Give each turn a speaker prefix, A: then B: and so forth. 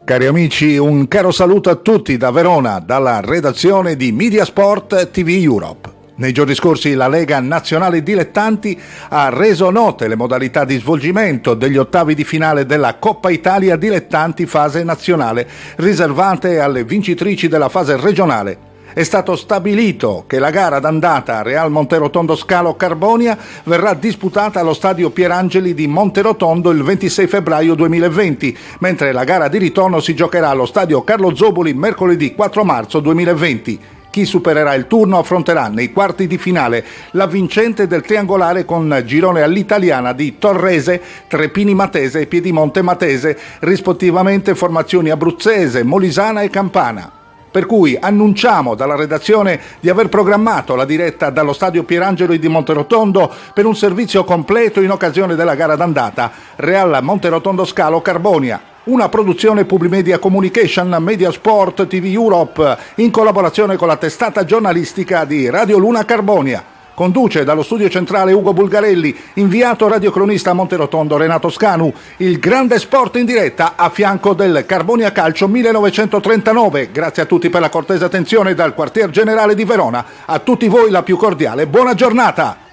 A: Cari amici, un caro saluto a tutti da Verona, dalla redazione di Mediasport TV Europe. Nei giorni scorsi la Lega Nazionale Dilettanti ha reso note le modalità di svolgimento degli ottavi di finale della Coppa Italia Dilettanti fase nazionale, riservate alle vincitrici della fase regionale. È stato stabilito che la gara d'andata Real Monterotondo Scalo Carbonia verrà disputata allo stadio Pierangeli di Monterotondo il 26 febbraio 2020, mentre la gara di ritorno si giocherà allo stadio Carlo Zoboli mercoledì 4 marzo 2020. Chi supererà il turno affronterà nei quarti di finale la vincente del triangolare con girone all'italiana di Torrese, Trepini Matese e Piedimonte Matese, rispettivamente formazioni abruzzese, molisana e campana. Per cui annunciamo dalla redazione di aver programmato la diretta dallo stadio Pierangeli di Monterotondo per un servizio completo in occasione della gara d'andata Real Monterotondo Scalo Carbonia. Una produzione Publimedia Communication Mediasport TV Europe in collaborazione con la testata giornalistica di Radio Luna Carbonia. Conduce dallo studio centrale Ugo Bulgarelli, inviato radiocronista a Monterotondo Renato Scanu, il grande sport in diretta a fianco del Carbonia Calcio 1939. Grazie a tutti per la cortese attenzione dal quartier generale di Verona. A tutti voi la più cordiale buona giornata.